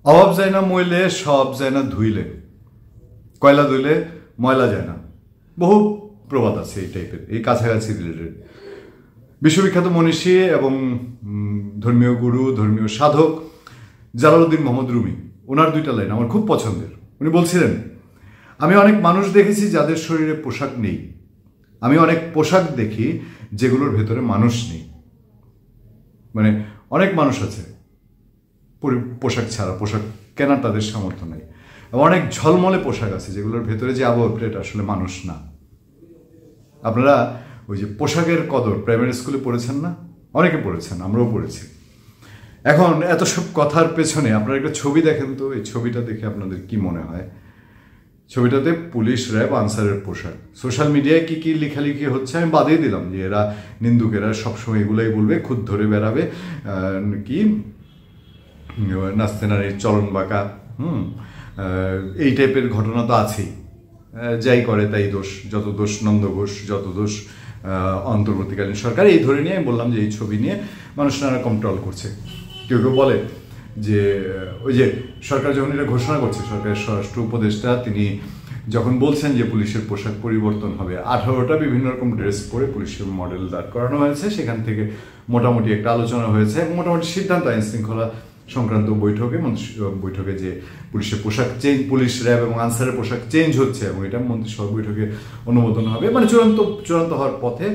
অভাব যায় না মইলে, সব যায় না ধুইলে, কয়লা ধুইলে ময়লা যায় না। বহু প্রবাদ আছে এই টাইপের, এই কাছাকাছি রিলেটেড। বিশ্ববিখ্যাত মনীষী এবং ধর্মীয় গুরু, ধর্মীয় সাধক জালালউদ্দিন মোহাম্মদ রুমি, ওনার দুইটা লাইন আমার খুব পছন্দের। উনি বলছিলেন, আমি অনেক মানুষ দেখেছি যাদের শরীরে পোশাক নেই, আমি অনেক পোশাক দেখি যেগুলোর ভেতরে মানুষ নেই। মানে অনেক মানুষ আছে পোশাক ছাড়া, পোশাক কেনার তাদের সামর্থ্য নেই। অনেক ঝলমলে পোশাক আছে যেগুলোর ভেতরে যে আবহাওয়া এটা আসলে মানুষ না। আপনারা ওই যে পোশাকের কদর প্রাইমারি স্কুলে পড়েছেন না? অনেকে পড়েছেন, আমরাও পড়েছি। এখন এত সব কথার পেছনে আপনারা একটা ছবি দেখেন তো, এই ছবিটা দেখে আপনাদের কি মনে হয়? ছবিটাতে পুলিশ, র্যাব, আনসারের পোশাক। সোশ্যাল মিডিয়ায় কি কি লেখালেখি হচ্ছে আমি বাদই দিলাম, যে এরা নিন্দুকেরা সবসময় এগুলাই বলবে, খুদ ধরে বেড়াবে, কি নাচতে নারীর চলন বাঁকা, এই টাইপের ঘটনা তো আছেই। যাই করে তাই দোষ, যত দোষ নন্দ ঘোষ, যত দোষ অন্তর্বর্তীকালীন সরকার, এই ধরে নিয়ে আমি বললাম যে এই ছবি নিয়ে মানুষ নানা রকম ট্রল করছে। কেউ কেউ বলে যে ওই যে সরকার যখন এটা ঘোষণা করছে, সরকারের স্বরাষ্ট্র উপদেষ্টা তিনি যখন বলছেন যে পুলিশের পোশাক পরিবর্তন হবে, 18টা বিভিন্ন রকম ড্রেস পরে পুলিশের মডেল দাঁড় করানো হয়েছে, সেখান থেকে মোটামুটি একটা আলোচনা হয়েছে, মোটামুটি সিদ্ধান্ত আইন শৃঙ্খলা সংক্রান্ত বৈঠকে যে পুলিশের পোশাক চেঞ্জ, পুলিশ, র্যাব এবং আনসারের পোশাক চেঞ্জ হচ্ছে এবং এটা মন্ত্রিসভা বৈঠকে অনুমোদন হবে, মানে চূড়ান্ত হওয়ার পথে।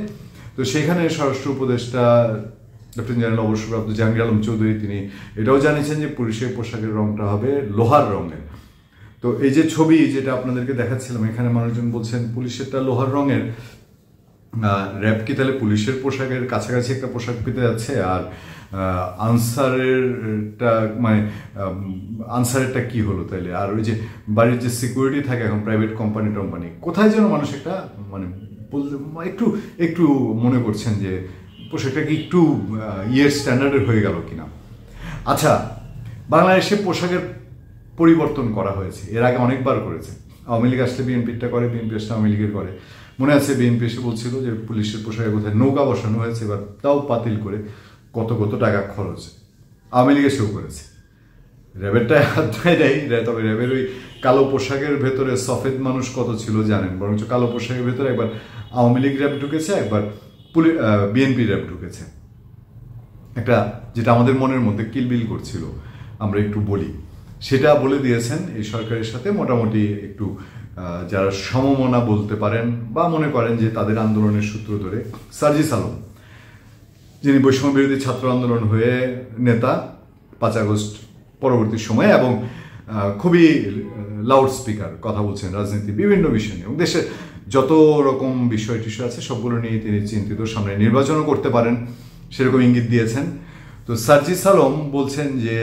তো সেখানে স্বরাষ্ট্র উপদেষ্টা লেফটেন্যান্ট জেনারেল অবসরপ্রাপ্ত জাহাঙ্গীর আলম চৌধুরী তিনি এটাও জানিয়েছেন যে পুলিশের পোশাকের রংটা হবে লোহার রঙের। তো এই যে ছবি যেটা আপনাদেরকে দেখাচ্ছিলাম, এখানে মানুষজন বলছেন পুলিশেরটা লোহার রঙের, র্যাব কি তাহলে পুলিশের পোশাকের কাছাকাছি একটা পোশাক পেতে যাচ্ছে? আর আনসারেরটা কি হলো তাইলে? আর ওই যে বাড়ির যে সিকিউরিটি থাকে এখন প্রাইভেট কোম্পানি কোথায় যেন মানুষ একটা মানে একটু মনে করছেন যে পোশাকটা কি একটু স্ট্যান্ডার্ডের হয়ে গেল কিনা। আচ্ছা, বাংলাদেশে পোশাকের পরিবর্তন করা হয়েছে, এর আগে অনেকবার করেছে। আওয়ামী লীগ আসলে বিএনপিটা করে, বিএনপি আসলে আওয়ামী লীগের করে। মনে আছে বিএনপি এসে বলছিল যে পুলিশের পোশাকে কোথায় নৌকা বসানো হয়েছে, এবার তাও বাতিল করে কত কত টাকা খরচ। আওয়ামী লীগ এসেও করেছে। র্যাবেরটা হাত দেয়, তবে র্যাবের ওই কালো পোশাকের ভেতরে সফেদ মানুষ কত ছিল জানেন? বরঞ্চ কালো পোশাকের ভেতরে একবার আওয়ামী লীগ র্যাব ঢুকেছে, একবার বিএনপি র্যাব ঢুকেছে। একটা যেটা আমাদের মনের মধ্যে কিলবিল করছিল, আমরা একটু বলি, সেটা বলে দিয়েছেন এই সরকারের সাথে মোটামুটি একটু যারা সমমনা বলতে পারেন বা মনে করেন যে তাদের আন্দোলনের সূত্র ধরে। সার্জিস আলম, যিনি বৈষম্য বিরোধী ছাত্র আন্দোলন হয়ে নেতা 5 আগস্ট পরবর্তী সময়ে, এবং খুবই লাউড স্পিকার, কথা বলছেন রাজনীতি বিভিন্ন বিষয় নিয়ে, এবং দেশের যত রকম বিষয় টিষয় আছে সবগুলো নিয়ে তিনি চিন্তিত, সামনে নির্বাচনও করতে পারেন সেরকম ইঙ্গিত দিয়েছেন। তো সার্জিস আলম বলছেন যে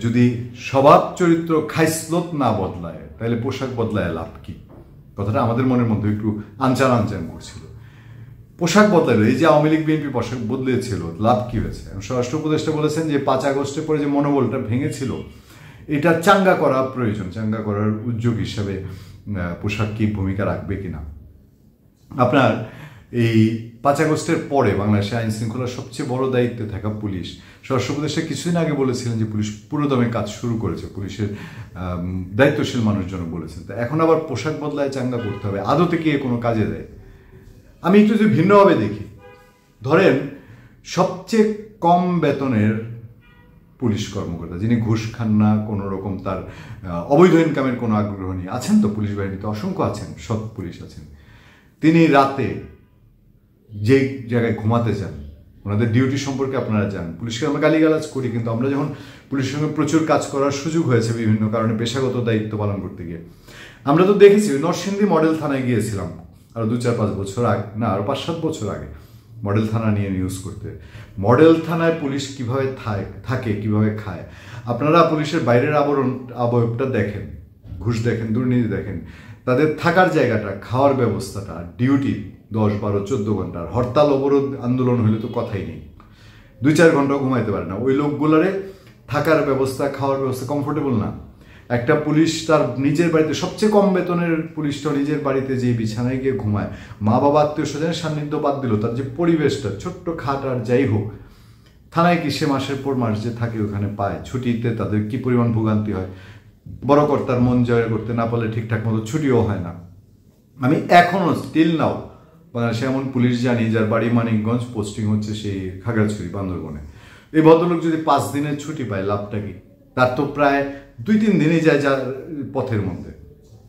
যদি স্বভাব চরিত্র খাইসলত না বদলায় তাহলে পোশাক বদলায় লাভ কি? কথাটা আমাদের মনের মধ্যে একটু আনচান করছিল। পোশাক বদলাইল, এই যে আওয়ামী লীগ বিএনপি পোশাক বদলেছিল, লাভ কি হয়েছে? স্বরাষ্ট্র উপদেষ্টা বলেছেন যে 5 আগস্টের পরে যে মনোবলটা ভেঙেছিল এটা চাঙ্গা করা প্রয়োজন, চাঙ্গা করার উদ্যোগ হিসাবে পোশাক কি ভূমিকা রাখবে কিনা। আপনার এই 5 আগস্টের পরে বাংলাদেশে আইন শৃঙ্খলার সবচেয়ে বড় দায়িত্বে থাকা পুলিশ, স্বরাষ্ট্র উপদেষ্টা কিছুদিন আগে বলেছিলেন যে পুলিশ পুরোদমে কাজ শুরু করেছে, পুলিশের দায়িত্বশীল মানুষজন বলেছেন। তো এখন আবার পোশাক বদলায় চাঙ্গা করতে হবে, আদতে কি কোনো কাজে দেয়? আমি একটু যদি ভিন্নভাবে দেখি, ধরেন সবচেয়ে কম বেতনের পুলিশ কর্মকর্তা, যিনি ঘুষ খান না, কোনো রকম তার অবৈধ ইনকামের কোনো আগ্রহ নেই, আছেন তো পুলিশ বাহিনীতে অসংখ্য আছেন, সৎ পুলিশ আছেন, তিনি রাতে যে জায়গায় ঘুমাতে যান, ওনাদের ডিউটি সম্পর্কে আপনারা জানেন। পুলিশকে আমরা গালিগালাজ করি, কিন্তু আমরা যখন পুলিশের সঙ্গে প্রচুর কাজ করার সুযোগ হয়েছে বিভিন্ন কারণে পেশাগত দায়িত্ব পালন করতে গিয়ে, আমরা তো দেখেছি। নরসিংদী মডেল থানায় গিয়েছিলাম আরো 2-4-5 বছর আগে, না আরো 5-7 বছর আগে, মডেল থানা নিয়ে নিউজ করতে। মডেল থানায় পুলিশ কিভাবে থাকে, কিভাবে খায়, আপনারা পুলিশের বাইরের আবয়বটা দেখেন, ঘুষ দেখেন, দুর্নীতি দেখেন, তাদের থাকার জায়গাটা, খাওয়ার ব্যবস্থাটা, ডিউটি 10-12-14 ঘন্টার, হরতাল অবরোধ আন্দোলন হলে তো কথাই নেই, 2-4 ঘন্টাও ঘুমাইতে পারে না। ওই লোকগুলারে থাকার ব্যবস্থা, খাওয়ার ব্যবস্থা কমফোর্টেবল না। একটা পুলিশ তার নিজের বাড়িতে, সবচেয়ে কম বেতনের পুলিশটা নিজের বাড়িতে যে বিছানায় গিয়ে ঘুমায়, মা বাবা আত্মীয় স্বজনের সান্নিধ্য বাদ দিল, তার যে পরিবেশটা, ছোট্ট খাট আর যাই হোক, থানায় কি সে মাসের পর মাস যে থাকে ওখানে পায়, ছুটিতে তাদের কি পরিমাণ ভোগান্তি হয়, বড় কর্তার মন জয় করতে না পারলে ঠিকঠাক মতো ছুটিও হয় না। আমি এখনও স্টিল নাও বাংলাদেশে এমন পুলিশ জানি যার বাড়ি মানিকগঞ্জ, পোস্টিং হচ্ছে সেই খাগড়াছড়ি বান্দরবনে। এই ভদ্রলোক যদি 5 দিনের ছুটি পায় লাভটা কি? তার তো প্রায় 2-3 দিনই যায় যার পথের মধ্যে,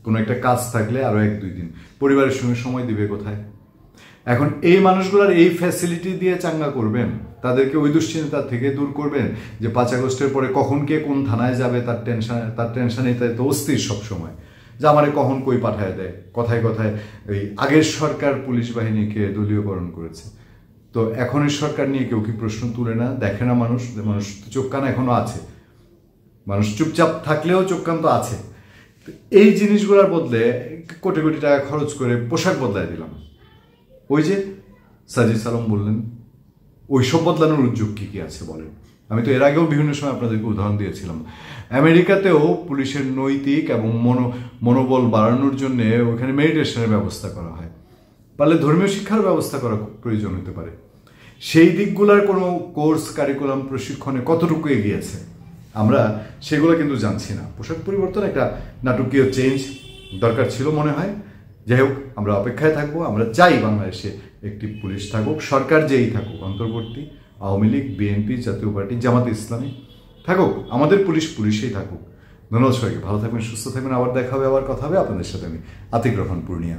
কোনো একটা কাজ থাকলে আরও 1-2 দিন পরিবারের সঙ্গে সময় দিবে কোথায়? এখন এই মানুষগুলোর এই ফ্যাসিলিটি দিয়ে চাঙ্গা করবেন, তাদেরকে ওই দুশ্চিন্তা থেকে দূর করবেন যে 5 আগস্টের পরে কখন কে কোন থানায় যাবে তার টেনশনে তাই তো অস্থির সবসময়, যে আমারে কখন কই পাঠায় দেয়। কথায় কথায় এই আগের সরকার পুলিশ বাহিনীকে দলীয়করণ করেছে, তো এখনের সরকার নিয়ে কেউ কি প্রশ্ন তুলে না? দেখে না মানুষ? মানুষ চোখ কান এখনো আছে, মানুষ চুপচাপ থাকলেও চোখ কান তো আছে। এই জিনিসগুলোর বদলে কোটি কোটি টাকা খরচ করে পোশাক বদলায় দিলাম। ওই যে সাজিদ আলম বললেন, ওইসব বদলানোর উদ্যোগ কি কি আছে বলেন? আমি তো এর আগেও বিভিন্ন সময় আপনাদেরকে উদাহরণ দিয়েছিলাম। আমেরিকাতেও পুলিশের নৈতিক এবং মনোবল বাড়ানোর জন্য ওখানে মেডিটেশনের ব্যবস্থা করা হয়, পারলে ধর্মীয় শিক্ষার ব্যবস্থা করা প্রয়োজন হতে পারে। সেই দিকগুলোর কোনো কোর্স কারিকুলাম প্রশিক্ষণে কতটুকু এগিয়েছে আমরা সেগুলো কিন্তু জানছি না। পোশাক পরিবর্তন একটা নাটকীয় চেঞ্জ দরকার ছিল মনে হয়। যাই হোক, আমরা অপেক্ষায় থাকবো। আমরা চাই বাংলাদেশে একটি পুলিশ থাকুক, সরকার যেই থাকুক, অন্তর্বর্তী, আওয়ামী লীগ, বিএনপি, জাতীয় পার্টি, জামাতে ইসলামী থাকুক, আমাদের পুলিশ পুলিশেই থাকুক। ধন্যবাদ সবাইকে, ভালো থাকবেন, সুস্থ থাকবেন। আবার দেখা হবে, আবার কথা হবে আপনাদের সাথে। আমি আতিক রহমান পূর্ণিয়া।